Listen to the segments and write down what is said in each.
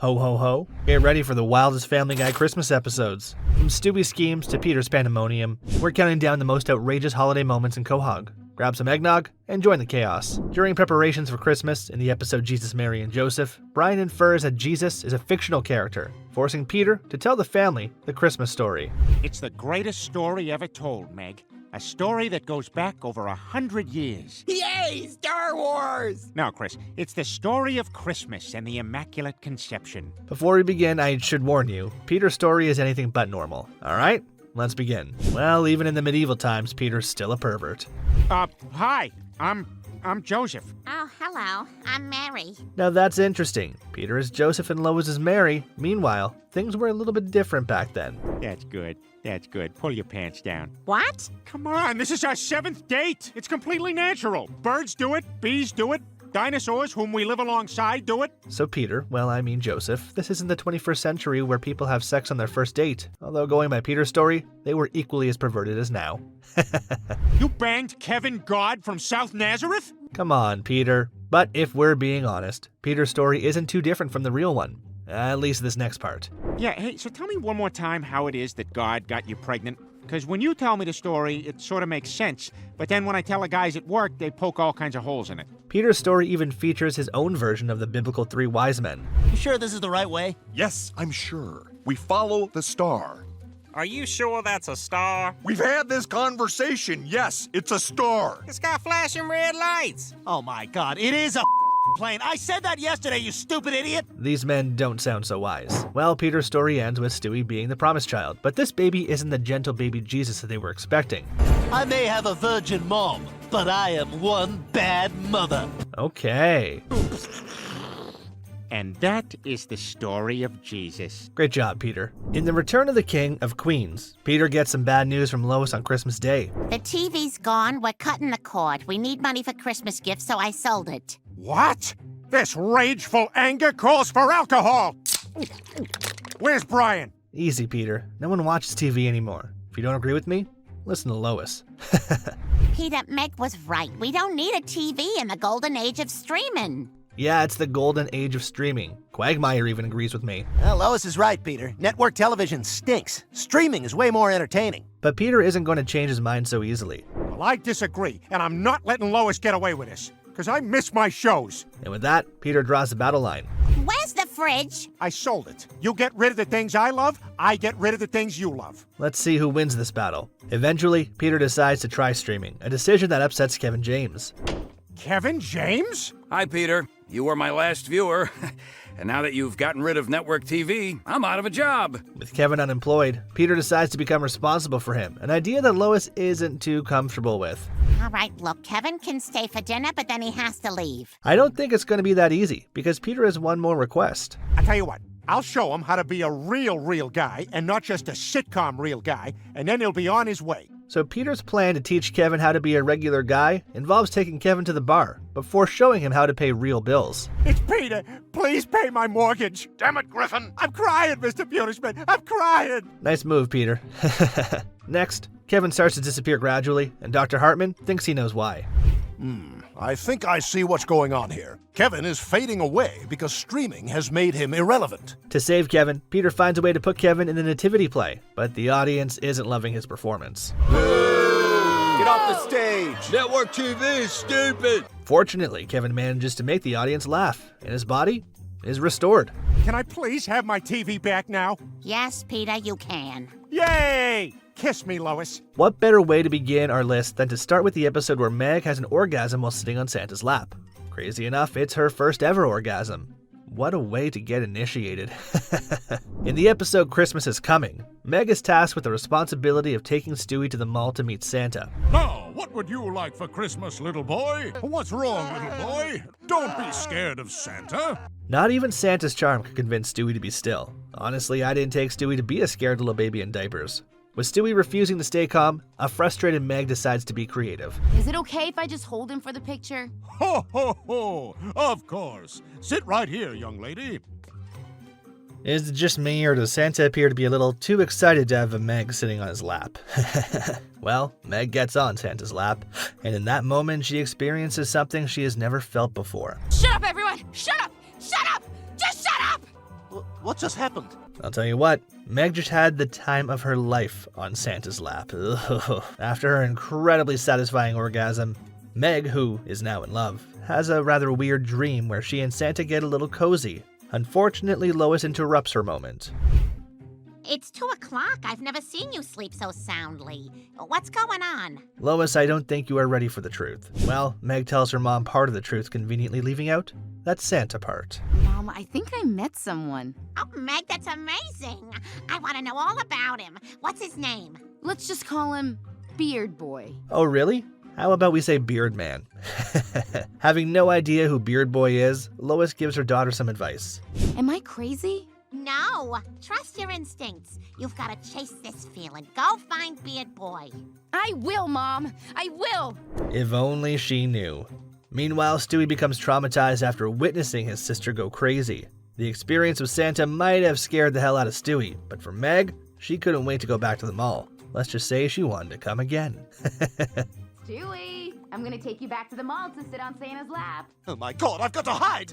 Ho ho ho. Get ready for the wildest Family Guy Christmas episodes. From Stewie's schemes to Peter's pandemonium, we're counting down the most outrageous holiday moments in Quahog. Grab some eggnog and join the chaos. During preparations for Christmas, in the episode Jesus, Mary, and Joseph, Brian infers that Jesus is a fictional character, forcing Peter to tell the family the Christmas story. It's the greatest story ever told, Meg. A story that goes back over 100 years. Yay, Star Wars! No, Chris, it's the story of Christmas and the Immaculate Conception. Before we begin, I should warn you, Peter's story is anything but normal. Alright, let's begin. Well, even in the medieval times, Peter's still a pervert. Hi, I'm Joseph. Oh, hello. I'm Mary. Now that's interesting. Peter is Joseph and Lois is Mary. Meanwhile, things were a little bit different back then. That's good. That's good. Pull your pants down. What? Come on, this is our 7th date. It's completely natural. Birds do it, bees do it, dinosaurs whom we live alongside do it. So Peter, well, I mean Joseph, this isn't the 21st century where people have sex on their first date. Although going by Peter's story, they were equally as perverted as now. You banged Kevin God from South Nazareth? Come on, Peter. But if we're being honest, Peter's story isn't too different from the real one. At least this next part. Yeah, hey, so tell me one more time how it is that God got you pregnant. Because when you tell me the story, it sort of makes sense. But then when I tell the guys at work, they poke all kinds of holes in it. Peter's story even features his own version of the biblical 3 wise men. You sure this is the right way? Yes, I'm sure. We follow the star. Are you sure that's a star? We've had this conversation. Yes, it's a star. It's got flashing red lights. Oh my god, it is a plane. I said that yesterday, you stupid idiot! These men don't sound so wise. Well, Peter's story ends with Stewie being the promised child, but this baby isn't the gentle baby Jesus that they were expecting. I may have a virgin mom, but I am one bad mother. Okay. And that is the story of Jesus. Great job, Peter. In The Return of the King of Queens, Peter gets some bad news from Lois on Christmas Day. The TV's gone. We're cutting the cord. We need money for Christmas gifts, so I sold it. What? This rageful anger calls for alcohol! Where's Brian? Easy, Peter. No one watches TV anymore. If you don't agree with me, listen to Lois. Peter, Meg was right. We don't need a TV in the golden age of streaming. Yeah, it's the golden age of streaming. Quagmire even agrees with me. Well, Lois is right, Peter. Network television stinks. Streaming is way more entertaining. But Peter isn't going to change his mind so easily. Well, I disagree, and I'm not letting Lois get away with this. Because I miss my shows. And with that, Peter draws the battle line. Where's the fridge? I sold it. You get rid of the things I love, I get rid of the things you love. Let's see who wins this battle. Eventually, Peter decides to try streaming, a decision that upsets Kevin James. Kevin James? Hi, Peter. You were my last viewer. And now that you've gotten rid of network TV, I'm out of a job. With Kevin unemployed, Peter decides to become responsible for him, an idea that Lois isn't too comfortable with. All right, look, Kevin can stay for dinner, but then he has to leave. I don't think it's going to be that easy, because Peter has one more request. I tell you what, I'll show him how to be a real guy, and not just a sitcom real guy, and then he'll be on his way. So Peter's plan to teach Kevin how to be a regular guy involves taking Kevin to the bar, before showing him how to pay real bills. It's Peter. Please pay my mortgage. Damn it, Griffin. I'm crying, Mr. Punishment. I'm crying. Nice move, Peter. Next, Kevin starts to disappear gradually, and Dr. Hartman thinks he knows why. I think I see what's going on here. Kevin is fading away because streaming has made him irrelevant. To save Kevin, Peter finds a way to put Kevin in the nativity play, but the audience isn't loving his performance. Get off the stage. Network TV is stupid. Fortunately, Kevin manages to make the audience laugh, and his body is restored. Can I please have my TV back now? Yes, Peter, you can. Yay! Kiss me, Lois. What better way to begin our list than to start with the episode where Meg has an orgasm while sitting on Santa's lap? Crazy enough, it's her first ever orgasm. What a way to get initiated. In the episode Christmas is Coming, Meg is tasked with the responsibility of taking Stewie to the mall to meet Santa. Now, what would you like for Christmas, little boy? What's wrong, little boy? Don't be scared of Santa. Not even Santa's charm could convince Stewie to be still. Honestly, I didn't take Stewie to be a scared little baby in diapers. With Stewie refusing to stay calm, a frustrated Meg decides to be creative. Is it okay if I just hold him for the picture? Ho, ho, ho! Of course. Sit right here, young lady. Is it just me, or does Santa appear to be a little too excited to have a Meg sitting on his lap? Well, Meg gets on Santa's lap, and in that moment she experiences something she has never felt before. Shut up, everyone! Shut up! Shut up! Just shut up! What just happened? I'll tell you what, Meg just had the time of her life on Santa's lap. Ugh. After her incredibly satisfying orgasm, Meg, who is now in love, has a rather weird dream where she and Santa get a little cozy. Unfortunately, Lois interrupts her moment. It's 2 o'clock. I've never seen you sleep so soundly. What's going on? Lois, I don't think you are ready for the truth. Well, Meg tells her mom part of the truth, conveniently leaving out that Santa part. Mom, I think I met someone. Oh, Meg, that's amazing. I want to know all about him. What's his name? Let's just call him Beard Boy. Oh, really? How about we say Beard Man? Having no idea who Beard Boy is, Lois gives her daughter some advice. Am I crazy? No. Trust your instincts. You've got to chase this feeling. Go find Beard Boy. I will, Mom. I will. If only she knew. Meanwhile, Stewie becomes traumatized after witnessing his sister go crazy. The experience with Santa might have scared the hell out of Stewie, but for Meg, she couldn't wait to go back to the mall. Let's just say she wanted to come again. Stewie, I'm gonna take you back to the mall to sit on Santa's lap. Oh my god, I've got to hide!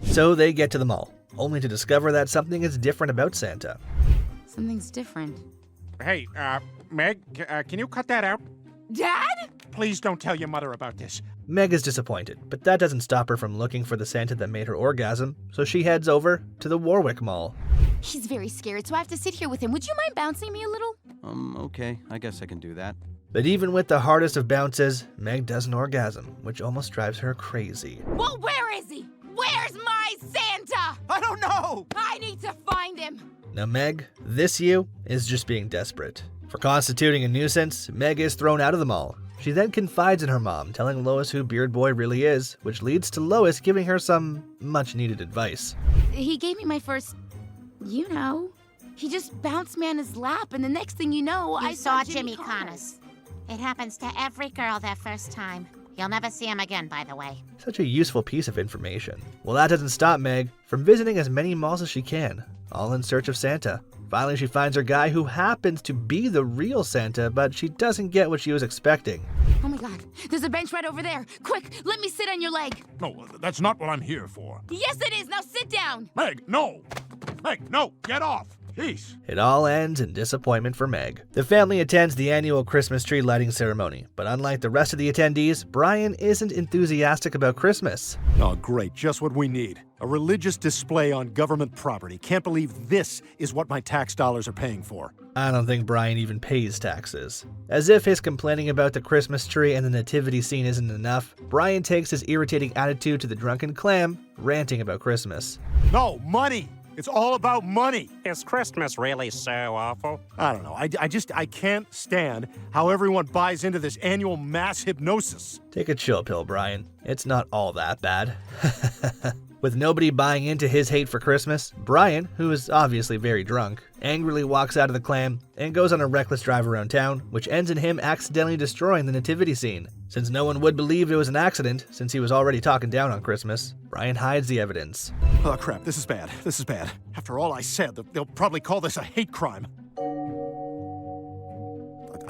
So they get to the mall, only to discover that something is different about Santa. Something's different. Hey, Meg, can you cut that out? Dad? Please don't tell your mother about this. Meg is disappointed, but that doesn't stop her from looking for the Santa that made her orgasm, so she heads over to the Warwick Mall. He's very scared, so I have to sit here with him. Would you mind bouncing me a little? Okay. I guess I can do that. But even with the hardest of bounces, Meg doesn't orgasm, which almost drives her crazy. Well, where is he? Where's my Santa? I don't know! I need to find him. Now Meg, this you, is just being desperate. For constituting a nuisance, Meg is thrown out of the mall. She then confides in her mom, telling Lois who Beard Boy really is, which leads to Lois giving her some much-needed advice. He gave me my first, he just bounced me on his lap, and the next thing you know, I saw Jimmy Connors. It happens to every girl their first time. You'll never see him again, by the way. Such a useful piece of information. Well, that doesn't stop Meg from visiting as many malls as she can, all in search of Santa. Finally, she finds her guy who happens to be the real Santa, but she doesn't get what she was expecting. Oh my god, there's a bench right over there. Quick, let me sit on your leg. No, that's not what I'm here for. Yes, it is. Now sit down. Meg, no! Meg, no! Get off! Jeez. It all ends in disappointment for Meg. The family attends the annual Christmas tree lighting ceremony, but unlike the rest of the attendees, Brian isn't enthusiastic about Christmas. Oh, great. Just what we need. A religious display on government property. Can't believe this is what my tax dollars are paying for. I don't think Brian even pays taxes. As if his complaining about the Christmas tree and the nativity scene isn't enough, Brian takes his irritating attitude to the drunken clam, ranting about Christmas. No, money! It's all about money. Is Christmas really so awful? I don't know. I can't stand how everyone buys into this annual mass hypnosis. Take a chill pill, Brian. It's not all that bad. With nobody buying into his hate for Christmas, Brian, who is obviously very drunk, angrily walks out of the clam and goes on a reckless drive around town, which ends in him accidentally destroying the nativity scene. Since no one would believe it was an accident, since he was already talking down on Christmas, Brian hides the evidence. Oh crap, this is bad. This is bad. After all I said, they'll probably call this a hate crime.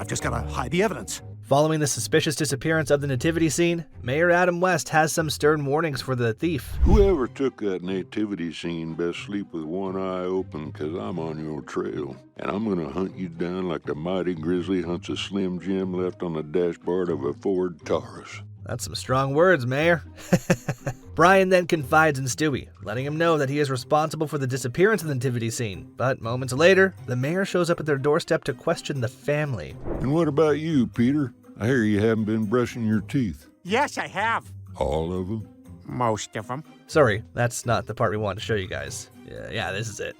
I've just gotta hide the evidence. Following the suspicious disappearance of the nativity scene, Mayor Adam West has some stern warnings for the thief. Whoever took that nativity scene best sleep with one eye open, 'cause I'm on your trail. And I'm gonna hunt you down like the mighty grizzly hunts a Slim Jim left on the dashboard of a Ford Taurus. That's some strong words, Mayor. Brian then confides in Stewie, letting him know that he is responsible for the disappearance of the nativity scene. But moments later, the mayor shows up at their doorstep to question the family. And what about you, Peter? I hear you haven't been brushing your teeth. Yes, I have. All of them? Most of them. Sorry, that's not the part we wanted to show you guys. Yeah, this is it.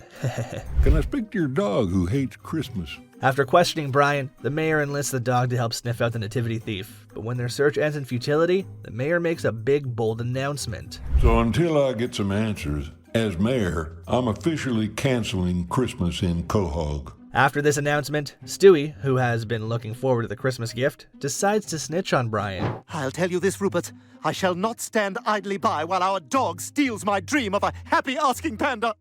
Can I speak to your dog who hates Christmas? After questioning Brian, the mayor enlists the dog to help sniff out the nativity thief. But when their search ends in futility, the mayor makes a big, bold announcement. So until I get some answers, as mayor, I'm officially canceling Christmas in Quahog. After this announcement, Stewie, who has been looking forward to the Christmas gift, decides to snitch on Brian. I'll tell you this, Rupert. I shall not stand idly by while our dog steals my dream of a happy asking panda.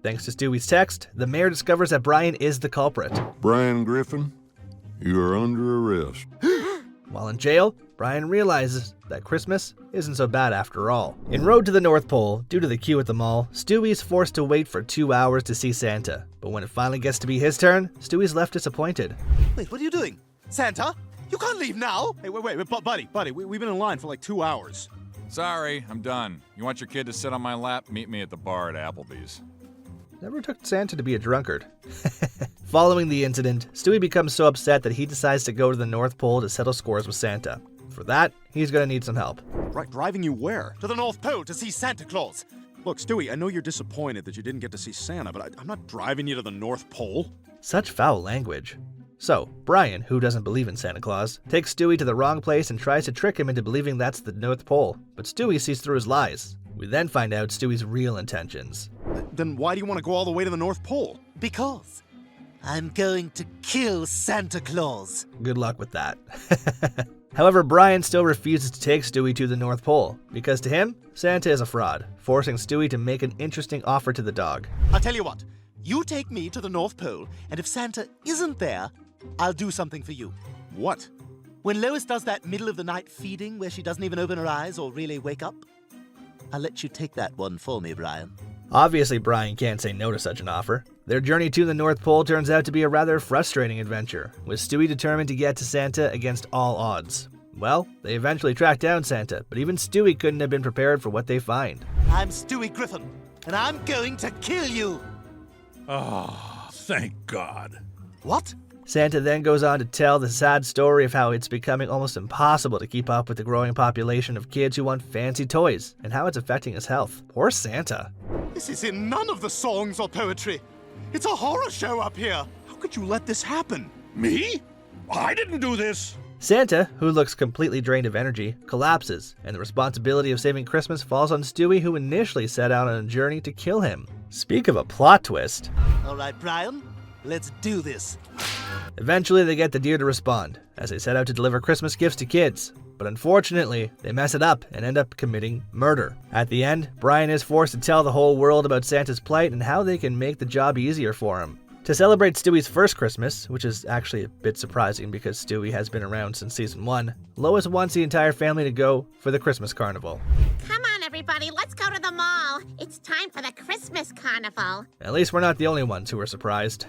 Thanks to Stewie's text, the mayor discovers that Brian is the culprit. Brian Griffin, you are under arrest. While in jail, Brian realizes that Christmas isn't so bad after all. En route to the North Pole, due to the queue at the mall, Stewie's forced to wait for 2 hours to see Santa. But when it finally gets to be his turn, Stewie's left disappointed. Wait, what are you doing? Santa? You can't leave now! Hey, wait, buddy, we've been in line for like 2 hours. Sorry, I'm done. You want your kid to sit on my lap? Meet me at the bar at Applebee's. Never took Santa to be a drunkard. Following the incident, Stewie becomes so upset that he decides to go to the North Pole to settle scores with Santa. For that, he's gonna need some help. Right, driving you where? To the North Pole to see Santa Claus. Look, Stewie, I know you're disappointed that you didn't get to see Santa, but I'm not driving you to the North Pole. Such foul language. So, Brian, who doesn't believe in Santa Claus, takes Stewie to the wrong place and tries to trick him into believing that's the North Pole. But Stewie sees through his lies. We then find out Stewie's real intentions. Then why do you want to go all the way to the North Pole? Because I'm going to kill Santa Claus. Good luck with that. However, Brian still refuses to take Stewie to the North Pole, because to him, Santa is a fraud, forcing Stewie to make an interesting offer to the dog. I'll tell you what, you take me to the North Pole, and if Santa isn't there, I'll do something for you. What? When Lois does that middle-of-the-night feeding where she doesn't even open her eyes or really wake up, I'll let you take that one for me, Brian. Obviously, Brian can't say no to such an offer. Their journey to the North Pole turns out to be a rather frustrating adventure, with Stewie determined to get to Santa against all odds. Well, they eventually track down Santa, but even Stewie couldn't have been prepared for what they find. I'm Stewie Griffin, and I'm going to kill you! Oh, thank God. What? Santa then goes on to tell the sad story of how it's becoming almost impossible to keep up with the growing population of kids who want fancy toys, and how it's affecting his health. Poor Santa. This is in none of the songs or poetry. It's a horror show up here. How could you let this happen? Me? I didn't do this. Santa, who looks completely drained of energy, collapses, and the responsibility of saving Christmas falls on Stewie, who initially set out on a journey to kill him. Speak of a plot twist. All right, Brian, let's do this. Eventually, they get the deer to respond, as they set out to deliver Christmas gifts to kids. But unfortunately, they mess it up and end up committing murder. At the end, Brian is forced to tell the whole world about Santa's plight and how they can make the job easier for him. To celebrate Stewie's first Christmas, which is actually a bit surprising because Stewie has been around since season 1, Lois wants the entire family to go for the Christmas carnival. Come on, everybody, let's go to the mall. It's time for the Christmas carnival. At least we're not the only ones who are surprised.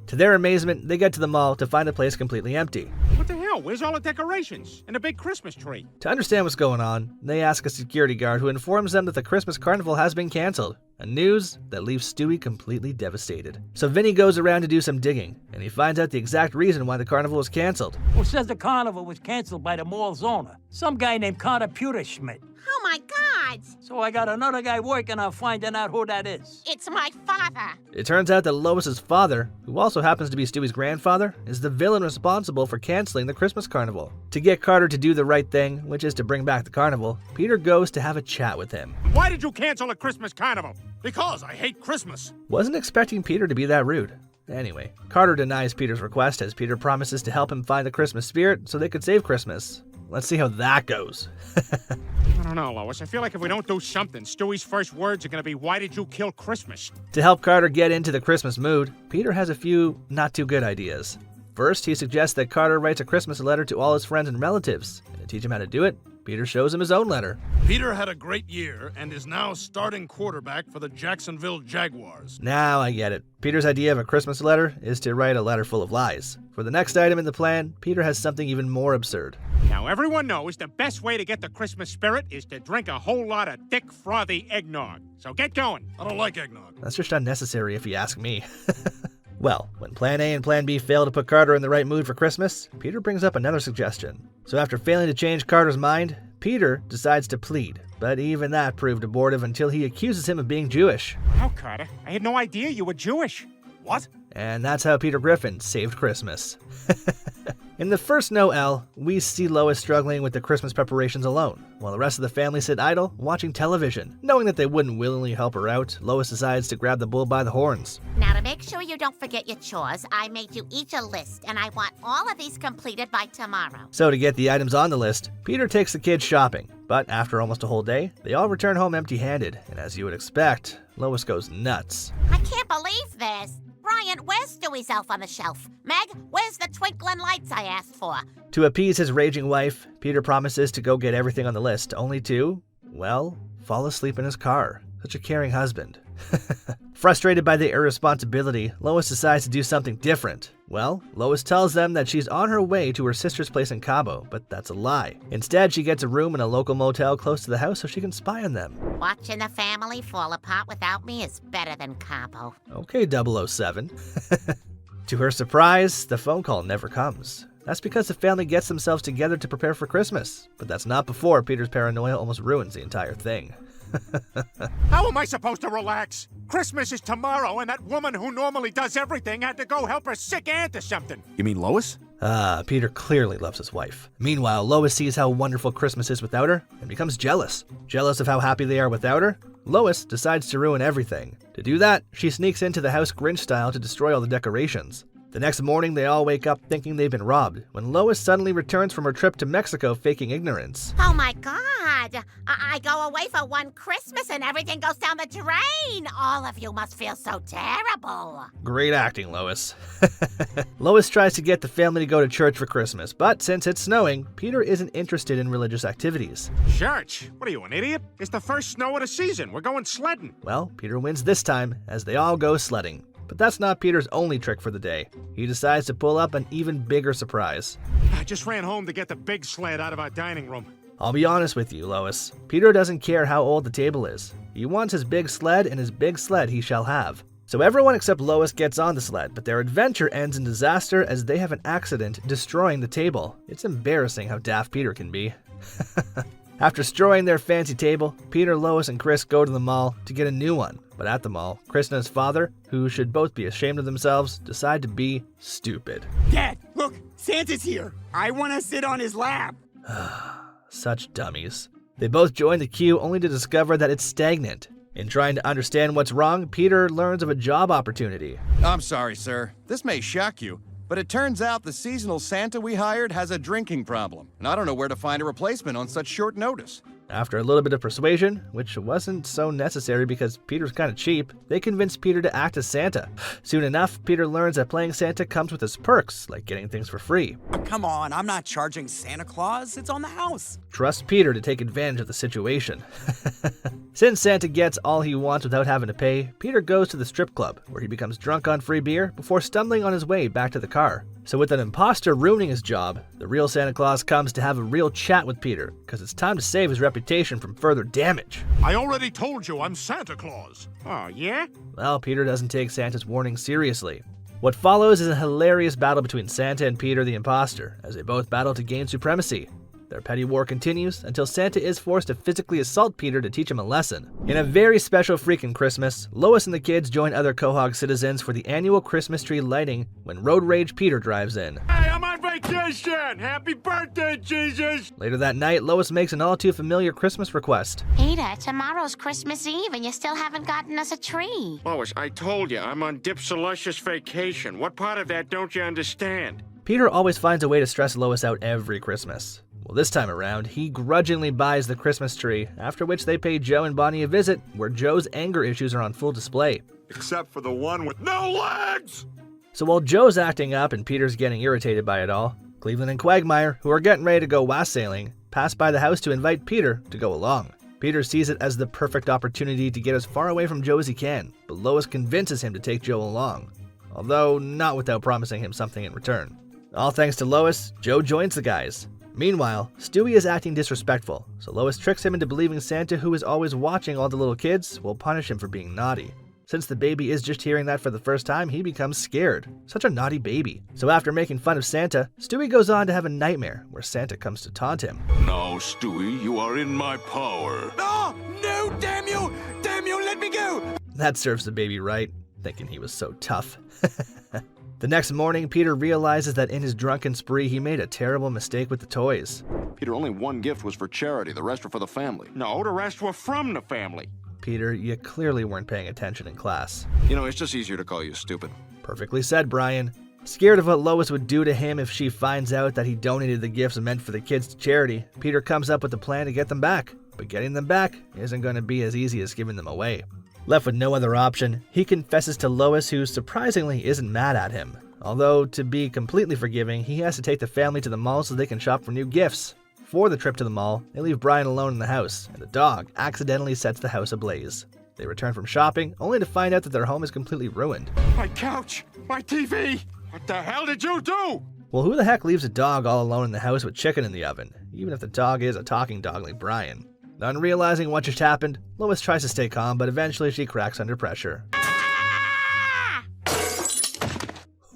To their amazement, they get to the mall to find the place completely empty. What the hell? Where's all the decorations and a big Christmas tree? To understand what's going on, they ask a security guard who informs them that the Christmas carnival has been canceled. A news that leaves Stewie completely devastated. So Vinny goes around to do some digging, and he finds out the exact reason why the carnival was canceled. Who says the carnival was canceled by the mall's owner? Some guy named Connor Pewterschmidt. Oh my God! So I got another guy working on finding out who that is. It's my father. It turns out that Lois's father, who also happens to be Stewie's grandfather, is the villain responsible for canceling the Christmas carnival. To get Carter to do the right thing, which is to bring back the carnival, Peter goes to have a chat with him. Why did you cancel the Christmas carnival? Because I hate Christmas. Wasn't expecting Peter to be that rude. Anyway, Carter denies Peter's request as Peter promises to help him find the Christmas spirit so they could save Christmas. Let's see how that goes. I don't know, Lois. I feel like if we don't do something, Stewie's first words are going to be, why did you kill Christmas? To help Carter get into the Christmas mood, Peter has a few not too good ideas. First, he suggests that Carter writes a Christmas letter to all his friends and relatives. And to teach him how to do it, Peter shows him his own letter. Peter had a great year and is now starting quarterback for the Jacksonville Jaguars. Now I get it. Peter's idea of a Christmas letter is to write a letter full of lies. For the next item in the plan, Peter has something even more absurd. Now, everyone knows the best way to get the Christmas spirit is to drink a whole lot of thick, frothy eggnog. So get going. I don't like eggnog. That's just unnecessary if you ask me. Well, when Plan A and Plan B fail to put Carter in the right mood for Christmas, Peter brings up another suggestion. So after failing to change Carter's mind, Peter decides to plead. But even that proved abortive until he accuses him of being Jewish. How, Carter? I had no idea you were Jewish. What? And that's how Peter Griffin saved Christmas. In the first Noel, we see Lois struggling with the Christmas preparations alone, while the rest of the family sit idle, watching television. Knowing that they wouldn't willingly help her out, Lois decides to grab the bull by the horns. Now, to make sure you don't forget your chores, I made you each a list, and I want all of these completed by tomorrow. So to get the items on the list, Peter takes the kids shopping. But after almost a whole day, they all return home empty-handed, and as you would expect, Lois goes nuts. I can't believe this. Brian, where's Stewie's elf on the shelf? Meg, where's the twinkling lights I asked for? To appease his raging wife, Peter promises to go get everything on the list, only to, well, fall asleep in his car. Such a caring husband. Frustrated by the irresponsibility, Lois decides to do something different. Well, Lois tells them that she's on her way to her sister's place in Cabo, but that's a lie. Instead, she gets a room in a local motel close to the house so she can spy on them. Watching the family fall apart without me is better than Cabo. Okay, 007. To her surprise, the phone call never comes. That's because the family gets themselves together to prepare for Christmas. But that's not before Peter's paranoia almost ruins the entire thing. How am I supposed to relax? Christmas is tomorrow, and that woman who normally does everything had to go help her sick aunt or something. You mean Lois? Peter clearly loves his wife. Meanwhile, Lois sees how wonderful Christmas is without her and becomes jealous. Jealous of how happy they are without her, Lois decides to ruin everything. To do that, she sneaks into the house Grinch style to destroy all the decorations. The next morning, they all wake up thinking they've been robbed, when Lois suddenly returns from her trip to Mexico faking ignorance. Oh my God! I go away for one Christmas and everything goes down the drain! All of you must feel so terrible! Great acting, Lois. Lois tries to get the family to go to church for Christmas, but since it's snowing, Peter isn't interested in religious activities. Church? What are you, an idiot? It's the first snow of the season. We're going sledding. Well, Peter wins this time, as they all go sledding. But that's not Peter's only trick for the day. He decides to pull up an even bigger surprise. I just ran home to get the big sled out of our dining room. I'll be honest with you, Lois. Peter doesn't care how old the table is. He wants his big sled, and his big sled he shall have. So everyone except Lois gets on the sled, but their adventure ends in disaster as they have an accident destroying the table. It's embarrassing how daft Peter can be. After destroying their fancy table, Peter, Lois, and Chris go to the mall to get a new one. But at the mall, Chris and his father, who should both be ashamed of themselves, decide to be stupid. Dad, look, Santa's here. I want to sit on his lap. Such dummies. They both join the queue only to discover that it's stagnant. In trying to understand what's wrong, Peter learns of a job opportunity. I'm sorry, sir. This may shock you, but it turns out the seasonal Santa we hired has a drinking problem, and I don't know where to find a replacement on such short notice. After a little bit of persuasion, which wasn't so necessary because Peter's kind of cheap, they convince Peter to act as Santa. Soon enough, Peter learns that playing Santa comes with its perks, like getting things for free. Come on, I'm not charging Santa Claus. It's on the house. Trust Peter to take advantage of the situation. Since Santa gets all he wants without having to pay, Peter goes to the strip club, where he becomes drunk on free beer before stumbling on his way back to the car. So with an imposter ruining his job, the real Santa Claus comes to have a real chat with Peter, because it's time to save his reputation from further damage. I already told you I'm Santa Claus. Oh, yeah? Well, Peter doesn't take Santa's warning seriously. What follows is a hilarious battle between Santa and Peter the imposter, as they both battle to gain supremacy. Their petty war continues until Santa is forced to physically assault Peter to teach him a lesson. In a very special freaking Christmas, Lois and the kids join other Quahog citizens for the annual Christmas tree lighting when Road Rage Peter drives in. Hey, I'm on vacation! Happy birthday, Jesus! Later that night, Lois makes an all too familiar Christmas request. Peter, tomorrow's Christmas Eve and you still haven't gotten us a tree. Lois, I told you, I'm on dipsalicious vacation. What part of that don't you understand? Peter always finds a way to stress Lois out every Christmas. Well, this time around, he grudgingly buys the Christmas tree, after which they pay Joe and Bonnie a visit, where Joe's anger issues are on full display. Except for the one with no legs! So while Joe's acting up and Peter's getting irritated by it all, Cleveland and Quagmire, who are getting ready to go wassailing, pass by the house to invite Peter to go along. Peter sees it as the perfect opportunity to get as far away from Joe as he can, but Lois convinces him to take Joe along, although not without promising him something in return. All thanks to Lois, Joe joins the guys. Meanwhile, Stewie is acting disrespectful, so Lois tricks him into believing Santa, who is always watching all the little kids, will punish him for being naughty. Since the baby is just hearing that for the first time, he becomes scared. Such a naughty baby. So after making fun of Santa, Stewie goes on to have a nightmare where Santa comes to taunt him. Now, Stewie, you are in my power. Oh, no, damn you! Damn you, let me go! That serves the baby right, thinking he was so tough. The next morning, Peter realizes that in his drunken spree, he made a terrible mistake with the toys. Peter, only one gift was for charity. The rest were for the family. No, the rest were from the family. Peter, you clearly weren't paying attention in class. You know, it's just easier to call you stupid. Perfectly said, Brian. Scared of what Lois would do to him if she finds out that he donated the gifts meant for the kids to charity, Peter comes up with a plan to get them back. But getting them back isn't going to be as easy as giving them away. Left with no other option, he confesses to Lois, who surprisingly isn't mad at him. Although, to be completely forgiving, he has to take the family to the mall so they can shop for new gifts. For the trip to the mall, they leave Brian alone in the house, and the dog accidentally sets the house ablaze. They return from shopping, only to find out that their home is completely ruined. My couch! My TV! What the hell did you do? Well, who the heck leaves a dog all alone in the house with chicken in the oven, even if the dog is a talking dog like Brian? Not realizing what just happened, Lois tries to stay calm, but eventually she cracks under pressure.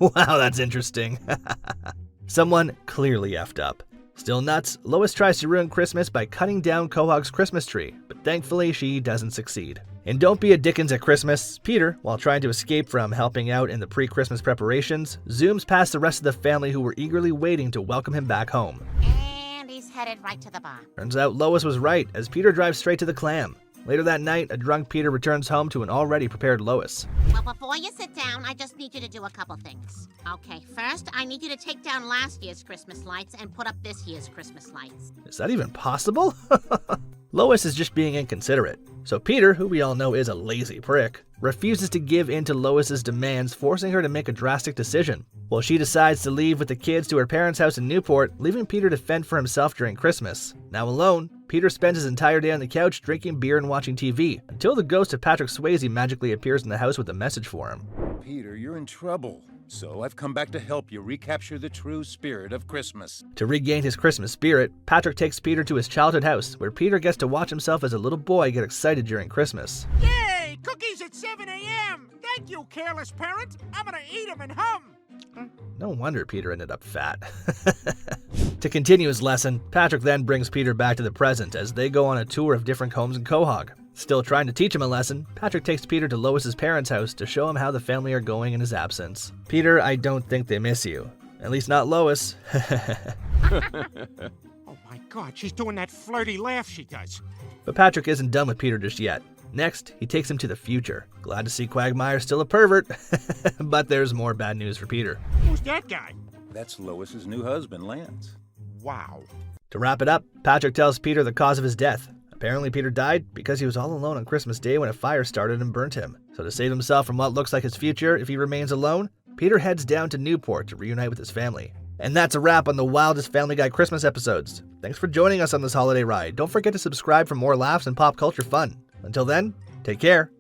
Wow, that's interesting. Someone clearly effed up. Still nuts, Lois tries to ruin Christmas by cutting down Quahog's Christmas tree, but thankfully she doesn't succeed. In Don't Be a Dickens at Christmas, Peter, while trying to escape from helping out in the pre-Christmas preparations, zooms past the rest of the family who were eagerly waiting to welcome him back home. And he's headed right to the bar. Turns out Lois was right, as Peter drives straight to the clam. Later that night, a drunk Peter returns home to an already prepared Lois. Well, before you sit down, I just need you to do a couple things. Okay, first, I need you to take down last year's Christmas lights and put up this year's Christmas lights. Is that even possible? Lois is just being inconsiderate. So Peter, who we all know is a lazy prick, refuses to give in to Lois's demands, forcing her to make a drastic decision. Well, she decides to leave with the kids to her parents' house in Newport, leaving Peter to fend for himself during Christmas. Now alone, Peter spends his entire day on the couch drinking beer and watching TV, until the ghost of Patrick Swayze magically appears in the house with a message for him. Peter, you're in trouble. So I've come back to help you recapture the true spirit of Christmas. To regain his Christmas spirit, Patrick takes Peter to his childhood house, where Peter gets to watch himself as a little boy get excited during Christmas. Yay! Cookies at 7 a.m. Thank you, careless parent. I'm gonna eat them and hum. No wonder Peter ended up fat. To continue his lesson, Patrick then brings Peter back to the present as they go on a tour of different homes in Quahog. Still trying to teach him a lesson, Patrick takes Peter to Lois's parents' house to show him how the family are going in his absence. Peter, I don't think they miss you. At least not Lois. Oh my God, she's doing that flirty laugh she does. But Patrick isn't done with Peter just yet. Next, he takes him to the future. Glad to see Quagmire's still a pervert. But there's more bad news for Peter. Who's that guy? That's Lois's new husband, Lance. Wow. To wrap it up, Patrick tells Peter the cause of his death. Apparently Peter died because he was all alone on Christmas Day when a fire started and burnt him. So to save himself from what looks like his future if he remains alone, Peter heads down to Newport to reunite with his family. And that's a wrap on the wildest Family Guy Christmas episodes. Thanks for joining us on this holiday ride. Don't forget to subscribe for more laughs and pop culture fun. Until then, take care.